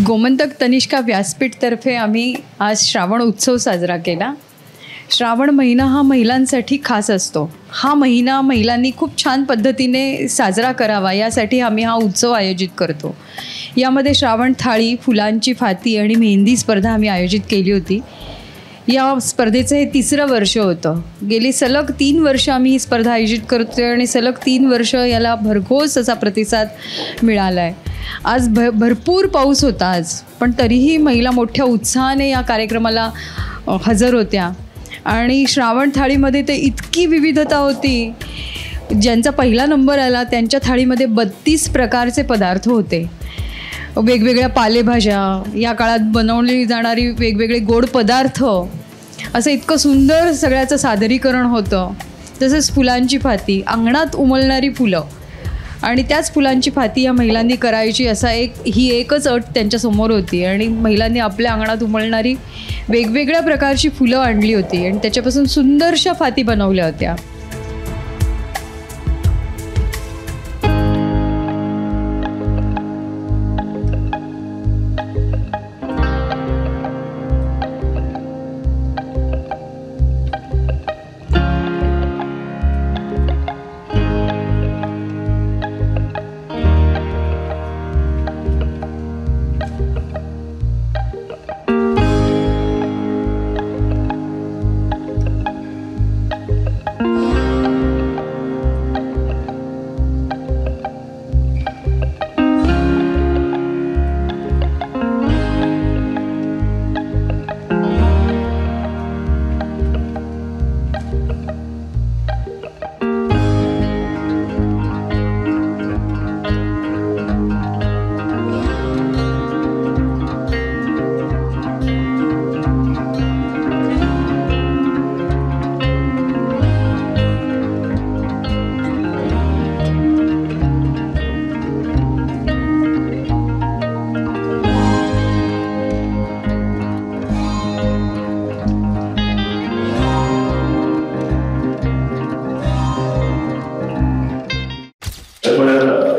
गोमंतक तनिष्का व्यासपीठतर्फे आम्ही आज श्रावण उत्सव साजरा केला. श्रावण महिना हा महिलांसाठी खास असतो. हा महिना महिलांनी खूप छान पद्धतीने साजरा करावा यासाठी आम्ही हा उत्सव आयोजित करतो. यामध्ये श्रावण थाळी, फुलांची फाती आणि मेहंदी स्पर्धा आम्ही आयोजित केली होती. या स्पर्धेचं हे 3रं वर्ष होतं. गेली सलग 3 वर्ष आम्ही ही स्पर्धा आयोजित करतो आहे आणि सलग 3 वर्ष याला भरघोस असा प्रतिसाद मिळाला आहे. आज भरपूर पाऊस होता आज, पण तरीही महिला मोठ्या उत्साहाने या कार्यक्रमाला हजर होत्या. आणि श्रावण थाळीमध्ये ते इतकी विविधता होती. ज्यांचा पहिला नंबर आला त्यांच्या थाळीमध्ये 32 प्रकारचे पदार्थ होते. वेगवेगळ्या पालेभाज्या, या काळात बनवली जाणारी वेगवेगळे गोड पदार्थ, असं इतकं सुंदर सगळ्याचं सादरीकरण होतं. तसंच फुलांची फाती, अंगणात उमलणारी फुलं आणि त्याच फुलांची फाती या महिलांनी करायची ही एकच अट त्यांच्यासमोर होती. आणि महिलांनी आपल्या अंगणात उमलणारी वेगवेगळ्या प्रकारची फुलं आणली होती आणि त्याच्यापासून सुंदरशा फाती बनवल्या होत्या.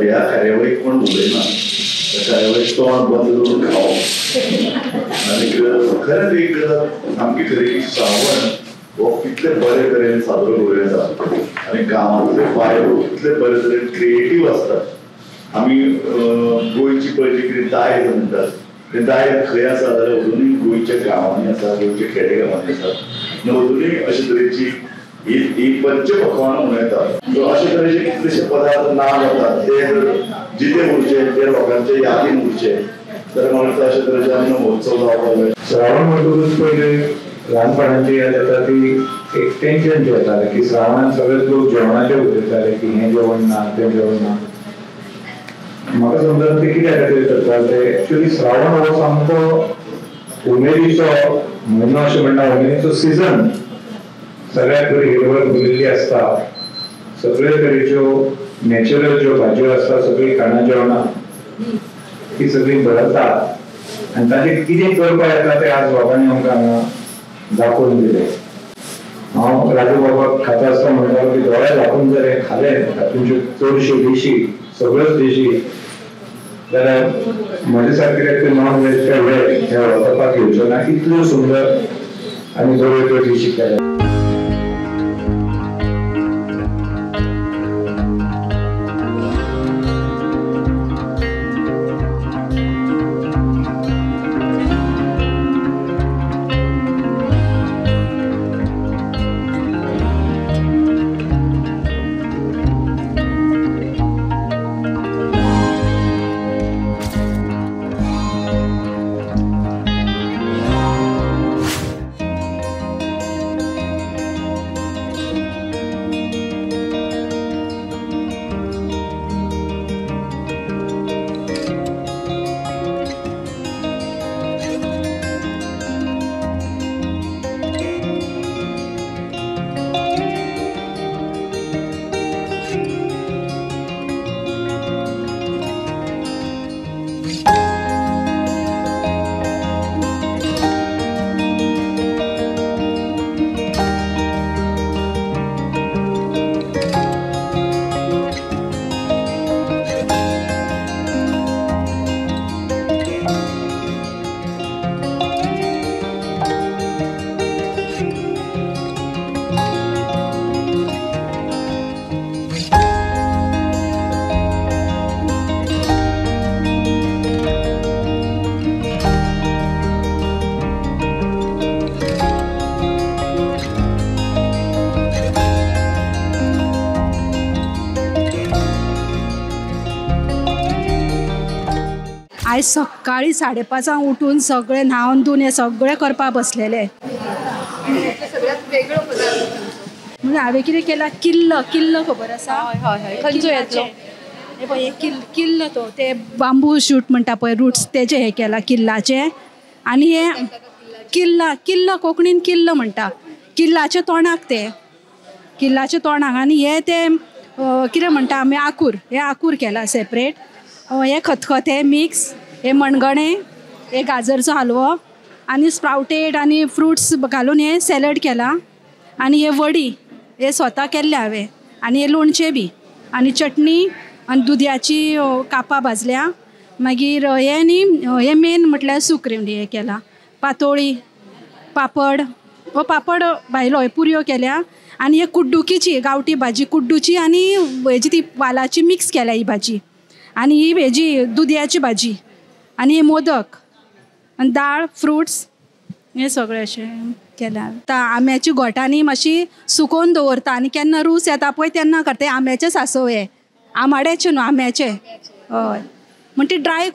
या कार्यावळीक पण उलयना त्या कार्यावळीक तोंड बंद करून खावप. आनी खरेंच एक सामकी तरेची श्रावण हो कितले बरे तरेन साजरो करूं येता आनी गांवांतले बायलो कितले बरे तरेन क्रिएटीव आसतात. आमी गोंयची पळय जी कितें दायज म्हणटात तें दायज खंय आसा जाल्यार अजुनूय गोंयच्या गांवांनी आसा, गोंयच्या खेडेगांवांनी आसा. अजुनूय अशे तरेची ही पंचपक्वान म्हणून येतात. अशे तरेचे कितलेशे पदार्थ नाम जातात ते जिते उरचे ते लोकांचे यादीन उरचे तर म्हाका दिसता अशे तरेचे आमी महोत्सव जावपाक जाय. श्रावण म्हणटकूच पयले ल्हानपणाची याद येता ती एक टेन्शन जे येतालें की श्रावणांत सगळेच लोक जेवणाचे उलयताले की हें जेवण ना तें जेवण ना. म्हाका समजून ते कित्या खातीर करताले ते एक्चुअली श्रावण हो सामको उमेदीचो म्हयनो अशें म्हणटा, उमेदीचो सिजन. सगळ्यात बरी हिरवळ भरिल्ली आसता, सगळे तरेच्यो नॅचरल ज्यो भाज्यो आसता सगळी खाणां जेवणां ती सगळी बरतात आनी ताचेर कितें करपा येता तें आज बाबांनी आमकां हांगा दाखोवन दिलें. हांव राजू बाबाक खाता आसता म्हणटालो की दोळे धांपून जर हें खालें तातूंच्यो चडश्यो डिशी सगळ्योच डिशी जाल्यार म्हजे सारके नॉन व्हेज काय व्हेज हे वळखपाक येवच्यो ना. इतल्यो सुंदर आनी बऱ्यो त्यो डिशी केल्या. आयज सकाळीं 5:30 उठून सगळे न्हावन धुवन हे सगळे करपाक बसलेले. म्हणजे हांवें कितें केलां, किल्ल खबर आसा? खंयचो येतलो? हे पळय, किल्ल तो ते बांबू शूट म्हणटा पळय, रुट्स तेजे हे केला किल्लाचे. आनी हे किल्ल कोंकणीन किल्ल म्हणटा. किल्लाच्या तोंडाक ते किल्लाच्या तोंडाक. आनी हे ते कितें म्हणटा आमी आकूर, हे आकूर केला सेपरेट. हे खतखतें मिक्स, हे मणगणें, हे गाजरचो हालवो आनी स्प्राउटेड आनी फ्रुट्स घालून हे सॅलड केला. आनी हे वडी हे स्वता केल्ले हांवें. आनी हे लोणचें बी आनी चटणी आनी दुदयाची कापां भाजल्या. मागीर हे न्ही, हे मेन म्हटल्यार सुक्रिमडी हे केला. पातोळी, पापड भायलो, हे पुरयो केल्या. आनी हे कुड्डुकीची गांवठी भाजी, कुड्डूची आनी हेजी ती वालाची मिक्स केल्या ही भाजी. आनी ही हेजी दुदयाची भाजी आनी हे मोदक आनी दाळ, फ्रुट्स हे सगळे अशें केल्या. आंब्याची घोटांनी मातशी सुकोवन दवरता आनी केन्ना रूच येता पळय तेन्ना करता. आंब्याचे सांसव, हे आंबाड्याचे न्हू, आंब्याचे. हय, म्हण ती ड्राय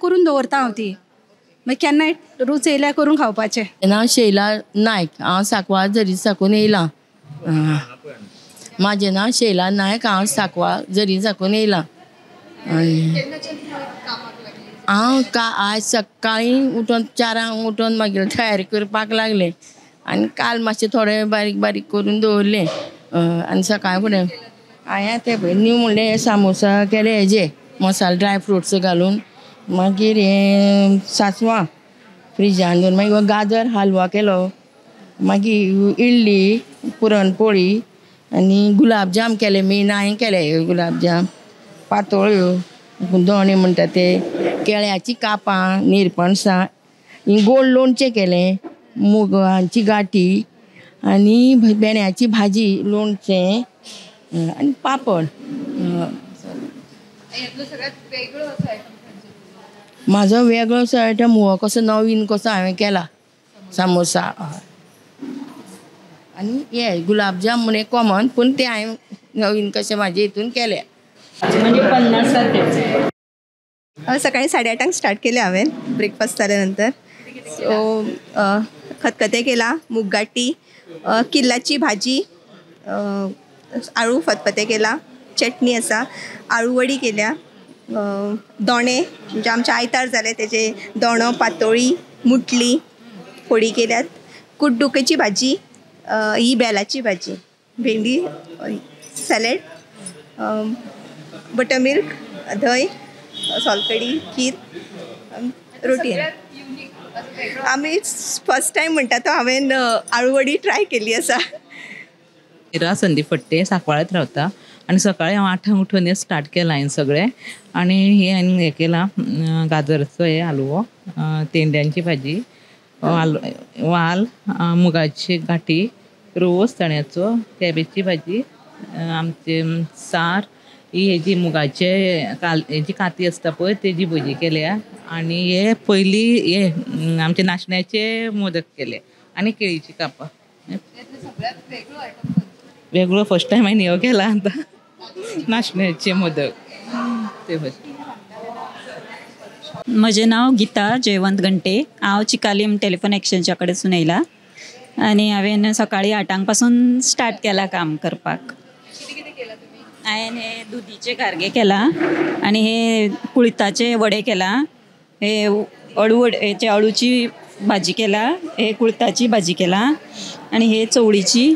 करून दवरता हांव ती. मागीर केन्नाय रूच येयल्यार करून खावपाचें. हांव शैला नायक, हांव सांकवाळ झरी साकून येयलां. म्हाजें नांव शैला नायक, हांव सांकवाळ झरी साकून येयलां. हांव आयज सकाळीं उठून 4 उठून मागीर तयारी करपाक लागलें. आनी काल मातशें थोडें बारीक बारीक करून दवरलें. आनी सकाळी फुडें हांवें ते पळय न्यू म्हणलें सामोसा केले हेजे मसाला ड्राय फ्रुट्स घालून. मागीर हे सांसवां फ्रिजान दवरून, मागीर गाजर हालवा केलो. मागीर इडली, पुरणपोळी आनी गुलाबजाम केले. मेन हांवें केले गुलाबजाम. पातोळ्यो, दोणे म्हणटा ते, केळ्याची कापां, निरपणसां, गोड लोणचें केलें, मुगांची गाठी आनी भेंड्याची भाजी, लोणचें आनी पापड. म्हाजो वेगळो असो आयटम हो कसो नवीन कसो हांवें केला सामोसा. आनी हे गुलाबजाम म्हणून कॉमन, पूण ते हांवें नवीन कशें म्हाजे हितून केले. म्हणजे 50 सकाळी 8:30 स्टार्ट केले हांवें ब्रेकफास्ट जाल्यानंतर. सो खतखतें केला, मुगगाटी, किल्लाची भाजी, आळू फतफतें केला, चटणी आसा, आळू वडी केल्या, दोणे म्हणजे आमचे आयतार जाले तेजे दोणो, पातोळी, मुटली फोडी केल्यात, कुड्डुकेची भाजी, ही बेलाची भाजी, भेंडी, सॅलड, बटर मिल्क, दही, सोलकडी, खीर, रोटी. आमी फर्स्ट टायम म्हणटा तो हांवें आळूवडी ट्राय केली आसा. मीरा संदीप फट्टे, सांकवाळात रावता. आनी सकाळीं हांव 8 उठून हे स्टार्ट केलां हांवें सगळें. आनी हांवें हें केलां गाजरचो हे हालवो, तेंड्यांची भाजी, वाल, मुगाची गाठी, रोस चण्याचो, कॅबेजची भाजी, आमचे सार, ही हेजी मुगाचे हेजी काती आसता पळय तेजी भजी केल्या. आनी हे पयलीं हे आमचे नाशण्याचे मोदक केले आनी केळीची कापां. वेगळो फर्स्ट टायम हांवें हो केला आतां नाशण्याचे मोदक ते भजी. म्हजें नांव गीता जयवंत घंटे. हांव चिकालीम टेलिफोन एक्सचेंजा कडेसून येयला आनी हांवें सकाळीं 8 पासून स्टार्ट केलां काम करपाक. हांवें हे दुदीचे गार्गे केला आनी हे कुळिताचे वडे केला, हे हेचे अळूची भाजी केला, हे कुळताची भाजी केला आनी हे चवळीची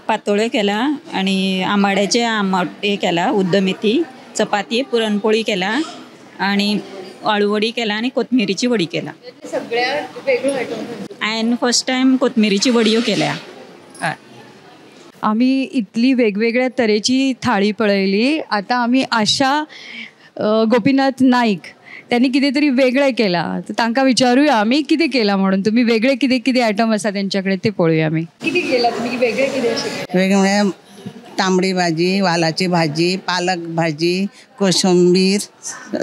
पातोळ्यो केला आनी आंबाड्याचे हे केला, उड्डमेथी, चपाती, पुरणपोळी केला आनी आळूवडी केला आनी कोथमिरीची वडी केला. हांवें फर्स्ट टायम कोथमिरीची वडयो केल्या. आम्ही इतली वेगवेगळ्या तरेची थाळी पळयली. आता आम्ही आशा गोपीनाथ नाईक त्यांनी कितें तरी वेगळें केलां, तांकां विचारूया आमी कितें केलां म्हणून. तुम्ही वेगळे कितें कितें आयटम आसा तेंच्याकडे ते पळोवया आमी. कितें केलां तुमी, वेगळे कितें? वेगवेगळ्या तांबडी भाजी, वालाची भाजी, पालक भाजी, कोशिंबीर,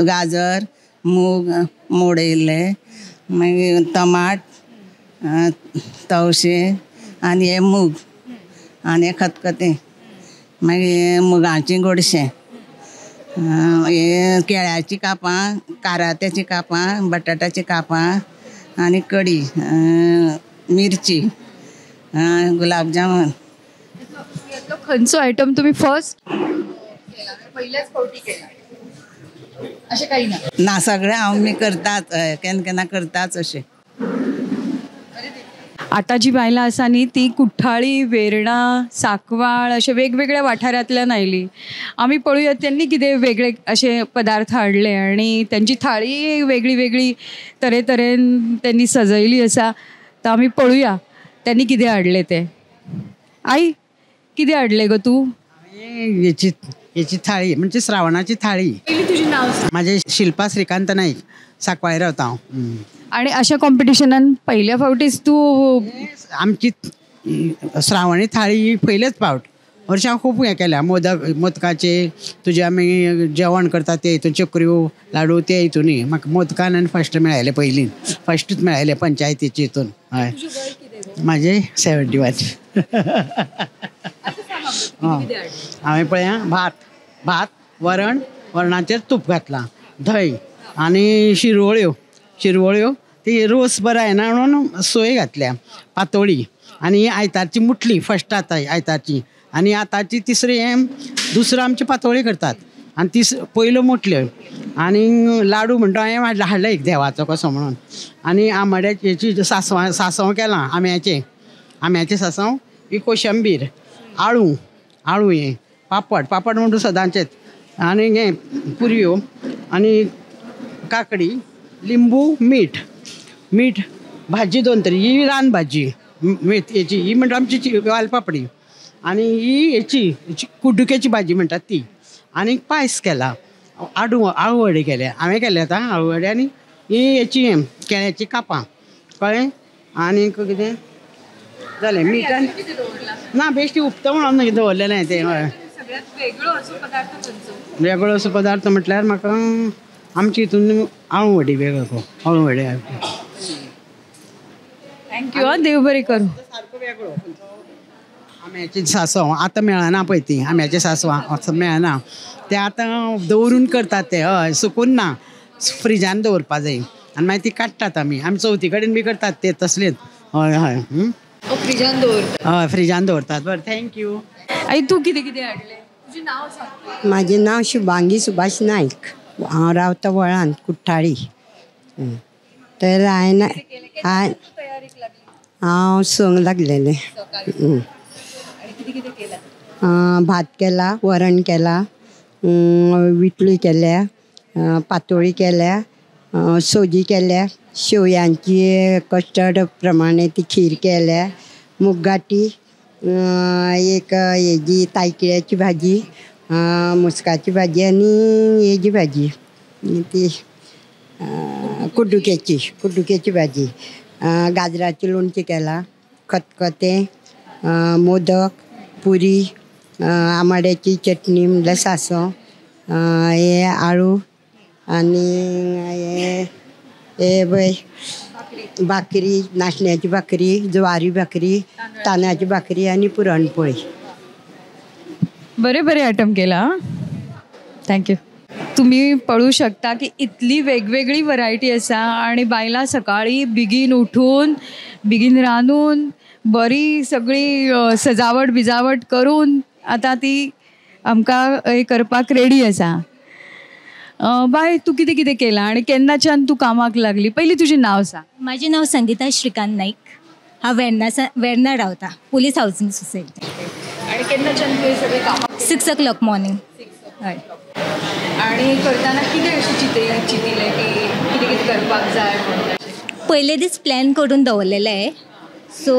गाजर, मूग मोडयल्ले, मागीर टमाट, तवशे आनी हे मूग आनी खतखतें, मागीर मुगाचें गोडशें हे केळ्याची कापां, कारात्याची कापां, बटाटाची कापां आनी कडी, मिरची, गुलाबजामून. खंयचो आयटम तुम्ही फर्स्ट पहिल्याच फावटी केला अशें काही ना? ना सगळें मी करताच, केन्ना केन्ना करताच अशें. आता जी बायलां आसा न्ही ती कुठ्ठाळी, वेर्णा, साकवाळ अशे वेगवेगळ्या वाठारांतल्यान आयली. आमी पळोवया त्यांनी कितें वेगळे अशे पदार्थ हाडले आणि त्यांची थाळी वेगळी वेगळी तरेतरेन त्यांनी सजयली आसा. तर आमी पळोवया त्यांनी कितें हाडले ते. आई कितें हाडले गो तू? याची थाळी म्हणजे श्रावणाची थाळी. तुझें नांव सांग. माझे शिल्पा श्रीकांत नाईक, साकवाळी रावता हांव. आणि अशा कॉम्पिटिशनान पहिल्या फावटीच तू? आमची श्रावणी थाळी ही पयलेच फावट. वर्सां खूब हें केल्या, मोदकाचे तुजे आमी जेवण करता ते हितून चकऱ्यो लाडू ते हितूनय. म्हाका मोदकान आनी फस्ट मेळ्ळेले, पयलीं फस्टूच मेळ्ळेले पंचायतीचे हितून. हय म्हाजे 71. हांवें पळया भात वरणाचेर तूप घातलां, धंय आनी शिरवळ्यो ती रोस बरा येना म्हणून सोय घातल्या, पातोळी आनी आयतारची मुटली फस्ट आयतारची आनी आतांची तिसरी दुसरो आमची पातोळी करतात आनी पयलो मुटल्यो आनी लाडू म्हणटा हांवें हाडला एक देवाचो कसो म्हणून. आनी आंबाड्याची सांसव केलां, आम्याचें सांसव, ही कोशंबीर, आळू हें पापड म्हणटा सदांचेच, आनी हें पुरयो आनी काकडी, लिंबू, मीठ, भाजी 2 तरी. ही रान भाजी मेथयेची, ही म्हणटा आमची वालपापडी, आनी ही हेची कुड्डुक्याची भाजी म्हणटात ती. आनी पायस केला, आळूवडे केले, हांवें केले आतां आळूवडे. आनी ही हेची केळ्याची कापां कळ्ळें. आनी कितें जालें मीठ ना बेश्टी उपता म्हणून दवरलेलें तें. हय वेगळो असो पदार्थ म्हटल्यार म्हाका आमचे हितून आळूवडी वेगळो आळूवडे. थँक्यू. देव बरें करूं. सारको वेगळो आम्याची सांसव आतां मेळना पळय, ती आम्याची सांसवां मेळना, ते आतां दवरून करतात ते. हय सुकून ना, फ्रिजान दवरपा जाय आनी मागीर ती काडटात आमी चवथी कडेन बी करतात ते तसलेच. हय फ्रिजान दवरतात. हय फ्रिजान दवरतात. बरें थँक्यू. आई तू कितें कितें हाडलें? तुजें नांव सांग. माझे नाव शुभांगी सुभाष नाईक, हांव रावता वळान कुठ्ठाळी. तर हांव संक लागलेलें. भात केला, वरण केला, विटली केल्या, पातोळी केल्या, सोजी केल्या, शेवयांची कस्टर्ड प्रमाणे ती खीर केल्या, मुगाटी, एक हेजी तायकिळ्याची भाजी, मुस्काची भाजी आनी हेजी भाजी ती कुड्डुक्याची भाजी, गाजराची लोणची केला, खतखतें, मोदक, पुरी, आमाड्याची चटणी म्हणल्यार सांसव, हे आळू आनी हे पळय भाकरी, नाचण्याची भाकरी, ज्वारी भाकरी, तांदळाची भाकरी आनी पुरणपोळी. बरे आयटम केला. थँक्यू. तुम्ही पळू शकता की इतली वेगवेगळी व्हरायटी आसा आणि बायलां सकाळी बेगीन उठून बेगीन रांदून बरी सगळी सजावट करून आतां ती आमकां करपाक रेडी आसा. बाय तू कितें कितें केलां आनी केन्नाच्यान तू कामाक लागली? पयलीं तुजें नांव सांग. माझे नाव संगीता श्रीकांत नाईक, हांव वेर्णा रावता, पुलीस हावसिंग सोसायटी. आणि केन्नाच्यान तुवें सगळें कामाक? 6 o'clock मॉर्निंग. हय. आणि करताना कितें अशें चिंतिल्लें की कितें कितें करपाक जाय म्हणून? पयले दीस प्लॅन करून दवरलेले आहे, सो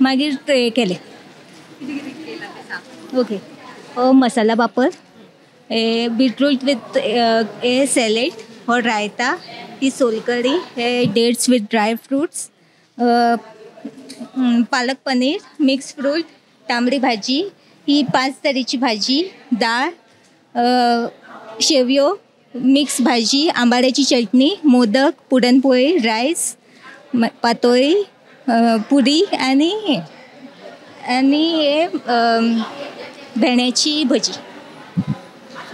मागीर ट्रे केले. Okay. Masala papad, beetroot with हे सॅलेड, हो रायता, ही सोलकडी, हे dates with dry fruits, palak paneer, mix fruit, तांबडी भाजी, ही 5 तरेची भाजी, डाळ, शेवयो, मिक्स भाजी, आंबाड्याची चटणी, मोदक, पुरणपोळी, राईस, पातोळी, पुरी आणि हे भेण्याची भजी.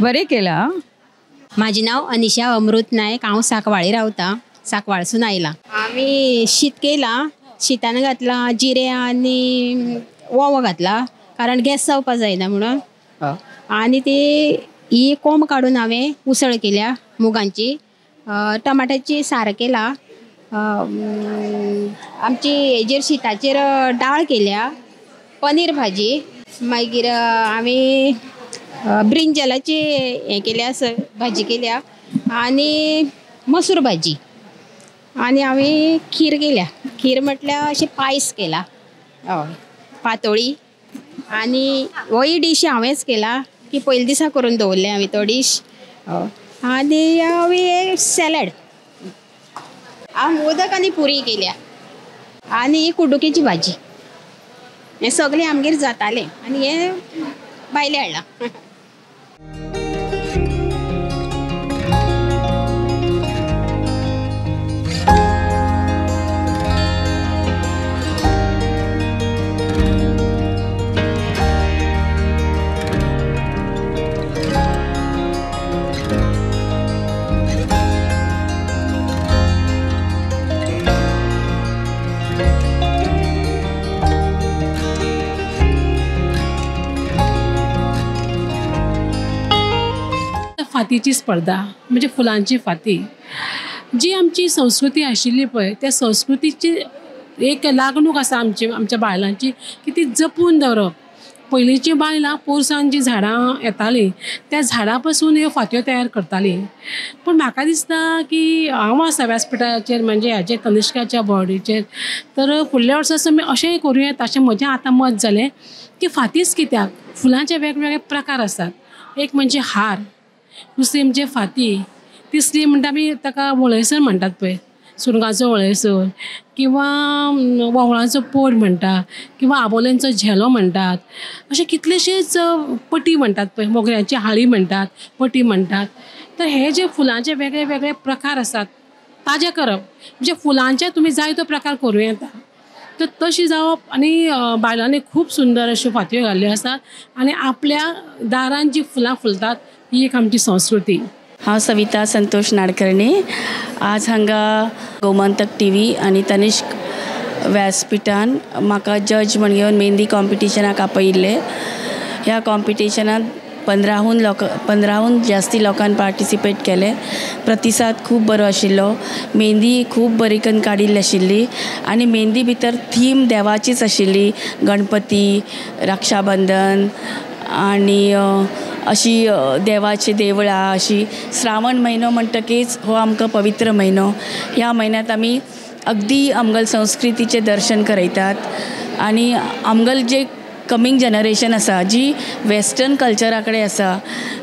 बरें केलां. माझे नाव अनिशा अमृत नायक, हांव सांकवाळे रावता, सांकवाळसून आयला. आमी शीत केला, शीतान घातला जिरे आनी वोवो घातला कारण गॅस जावपा जायना म्हणून. आनी ती ही कोंब काडून हांवें उसळ केल्या मुगांची, टमाटाची सार केला, आमची हेजेर शीताचेर दाळ केल्या, पनीर भाजी, मागीर हांवें ब्रिंजलाची हें केल्या भाजी केल्या आनी मसूर भाजी, आनी हांवें खीर केल्या. खीर म्हटल्यार अशें पायस केला, हय पातोळी. आनी होय डीश हांवेंच केला की पयले दिसा करून दवरले हांवें तो डीश. आनी हांवें सॅलड, हांव मोदक आनी पुरी केल्या आनी कुड्डुकेची भाजी. हें सगळें आमगेर जातालें आनी हें भायले हाडलां. फातीची स्पर्धा म्हणजे फुलांची फाती, जी आमची संस्कृती आशिल्ली पळय त्या संस्कृतीची एक लागणूक आसा आमच्या बायलांची की ती जपून दवरप. पयलींची बायलां पोरसांत जी झाडां येतालीं त्या झाडां पासून ह्यो फात्यो तयार करतालीं. पूण म्हाका दिसता की हांव आसा व्यासपिठाचेर म्हणजे हाचे तनिश्काच्या बॉर्डीचेर, तर फुडल्या वर्सा आमी अशेंय करूं येता अशें म्हजें आतां मत जालें की फातीच कित्याक, फुलांचे वेगवेगळे प्रकार आसात. एक म्हणजे हार, दुसरी म्हणजे फाती, तिसरी म्हणटा आमी ताका वळयसर म्हणटात पळय, सुरंगाचो वळयसर किंवा वोंवळांचो पोड म्हणटा किंवा आबोलेंचो झेलो म्हणटात. अशे कितलेशेच पटी म्हणटात पळय, मोगऱ्याची हाळी म्हणटात, पटी म्हणटात. तर हे जे फुलांचे वेगळे वेगळे प्रकार आसात ताजे करप म्हणजे फुलांचे तुमी जाय तो प्रकार करूं येता. तर तशी जावप आनी बायलांनी खूब सुंदर अश्यो फातयो घाल्ल्यो आसात आनी आपल्या दारान जी फुलां फुलतात ही एक आमची संस्कृती. हांव सविता संतोष नाडकर्णी. आज हांगा गोमंतक TV आनी तनिश्क व्यासपिठान म्हाका जज म्हण घेवन मेहंदी कॉम्पिटिशनाक आपयिल्ले. ह्या कॉम्पिटिशनांत 15हून जास्ती लोकांनी पार्टिसिपेट केले. प्रतिसाद खूब बरो आशिल्लो. मेहंदी खूब बरी करून काडिल्ली आशिल्ली आनी मेहंदी भितर थीम देवाचीच आशिल्ली, गणपती, रक्षाबंधन आनी अशी देवाची देवळां अशी. श्रावण म्हयनो म्हणटकीच हो आमकां पवित्र म्हयनो. ह्या म्हयन्यांत आमी अगदी आमगल संस्कृतीचें दर्शन करयतात आनी आमगल जे कमिंग जनरेशन आसा जी वेस्टर्न कल्चरा कडेन आसा,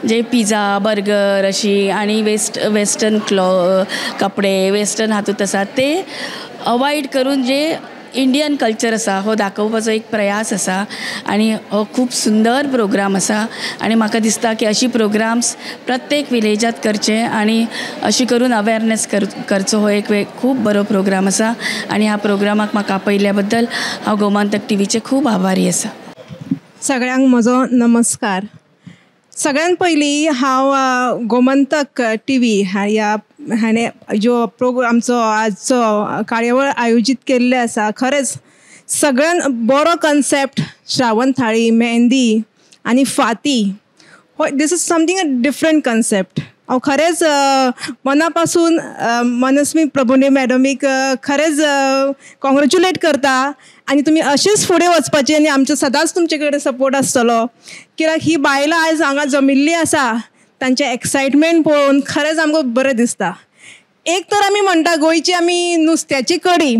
जे पिझ्झा बर्गर अशी आनी वेस्टर्न कपडे वेस्टर्न हातूंत आसा ते अवॉयड करून जे इंडियन कल्चर आसा हो दाखोवपाचो एक प्रयास आसा आनी हो खूब सुंदर प्रोग्राम आसा. आनी म्हाका दिसता की अशी प्रोग्राम्स प्रत्येक विलेजात करचे आनी अशी करून अवेरनेस करचो. हो एक खूब बरो प्रोग्राम आसा आनी ह्या प्रोग्रामाक म्हाका आपयल्या बद्दल हांव गोमंतक TVचे खूब आभारी आसा. सगळ्यांक म्हजो नमस्कार. सगळ्यान पयलीं हांव गोमंतक TV हाणें जो आमचो आजचो कार्यावळ आयोजीत केल्ले आसा, खरेंच सगळ्यान बरो कन्सेप्ट श्रावण थाळी, मेहंदी आनी फाती. हो this is something a different concept. हांव खरेंच मना पासून मनस्वी प्रभुने मॅडमीक खरेंच कॉंग्रेच्युलेट करता आनी तुमी अशीच फुडें वचपाची आनी आमचो सदांच तुमचे कडेन सपोर्ट आसतलो. कित्याक ही बायलां आयज हांगा जमिल्लीं आसा तांचें एक्सायटमेंट पळोवन खरेंच आमकां बरें दिसता. एक तर आमी म्हणटा गोंयची आमी नुस्त्याची कडी,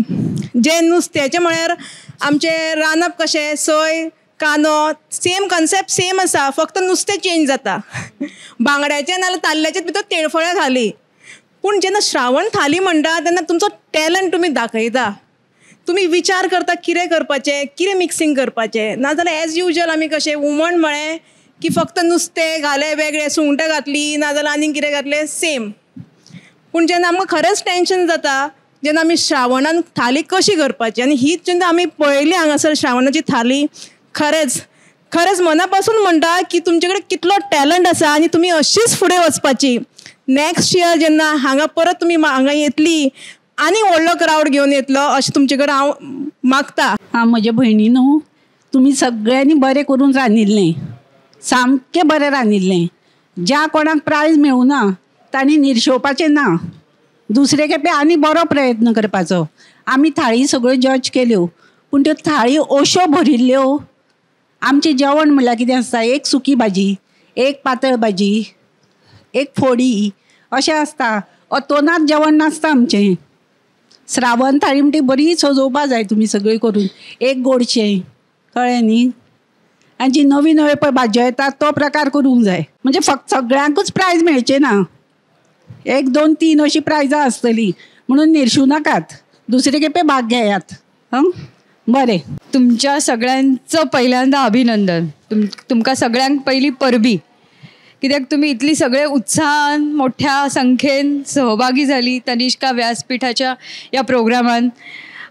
जे नुस्त्याचें म्हळ्यार आमचें रांदप कशें, सोय कांदो सेम कन्सेप्ट सेम आसा, फक्त नुस्तें चेंज जाता. बांगड्याचें नाल्यार ताल्ल्याचें भितर तेडफळ्या थाली. पूण जेन्ना श्रावण थाली म्हणटा तेन्ना तुमचो टॅलंट तुमी दाखयता. तुमी विचार करता कितें करपाचें, कितें मिक्सिंग करपाचें. नाजाल्यार एज युजल आमी कशें हुमण म्हळें की फक्त नुस्तें घालें वेगळें, सुंगटां घातलीं नाजाल्यार आनीक कितें घातलें सेम. पूण जेन्ना आमकां खरेंच टेंशन जाता जेन्ना आमी श्रावणान थाली कशी करपाची आनी हीच जेन्ना आमी पळयली हांगासर श्रावणाची थाली, खरेंच मना पासून म्हणटा की तुमचे कडेन कितलो टॅलंट आसा आनी तुमी अशीच फुडें वचपाची. नेक्स्ट इयर जेन्ना हांगा परत तुमी हांगा येतली आनी व्हडलो क्रावड घेवन येतलो अशें तुमचे कडेन हांव मागता. म्हज्या भयणीनो, तुमी सगळ्यांनी बरें करून रांदिल्लें, सामकें बरें रांदिल्लें. ज्या कोणाक प्रायज मेळूना तांणी निर्शेवपाचें ना. दुसरे खेपे आनी बरो प्रयत्न करपाचो. आमी थाळी सगळ्यो जज केल्यो, पूण त्यो थाळी अश्यो भरिल्ल्यो. आमचें जेवण म्हणल्यार कितें आसता, एक सुकी भाजी, एक पातळ भाजी, एक फोडी अशें आसता. अतोनात जेवण नासता आमचें. श्रावण थाळी म्हणटी बरी सजोवपा जाय तुमी सगळी करून. एक गोडशें, कळ्ळें न्ही. आनी जी नवी नवी पळय भाज्यो येतात तो प्रकार करूंक जाय. म्हणजे फक्त सगळ्यांकूच प्रायज मेळचें ना. 1, 2, 3 अशी प्रायजां आसतलीं म्हणून निर्शू नाकात. दुसरे खेपे भाग घेयात. बरें. तुमच्या सगळ्यांचं पहिल्यांदा अभिनंदन. तुमकां सगळ्यांक पहिली परबी, कित्याक तुमी इतली सगळे उत्साहान मोठ्या संख्येन सहभागी झाली तनिष्का व्यासपीठाच्या या प्रोग्रामान.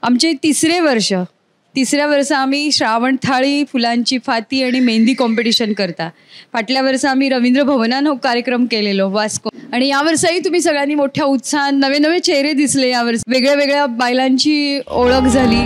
आमचे तिसऱ्या वर्सा आम्ही श्रावण थाळी, फुलांची फाती आणि मेहंदी कॉम्पिटिशन करता. फाटल्या वर्सा आम्ही रवींद्र भवनान हो कार्यक्रम केलेलो वास्को. आणि या वर्साही तुम्ही सगळ्यांनी मोठ्या उत्साहान नवे नवे चेहरे दिसले. या वर्षी वेगळ्या वेगळ्या बायलांची ओळख झाली.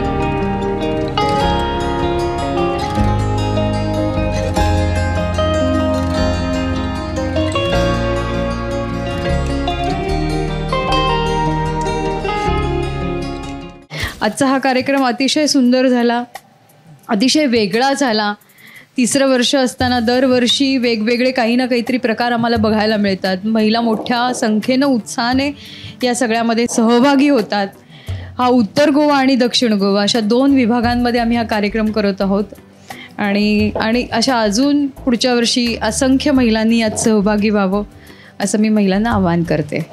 आजचा हा कार्यक्रम अतिशय सुंदर झाला, अतिशय वेगळा झाला. तिसरं वर्ष असताना दरवर्षी वेगवेगळे काही ना काहीतरी प्रकार आम्हाला बघायला मिळतात. महिला मोठ्या संख्येनं उत्साहाने या सगळ्यामध्ये सहभागी होतात. हा उत्तर गोवा आणि दक्षिण गोवा अशा 2 विभागांमध्ये आम्ही हा कार्यक्रम करत आहोत. आणि अशा अजून पुढच्या वर्षी असंख्य महिलांनी यात सहभागी व्हावं असं मी महिलांना आवाहन करते.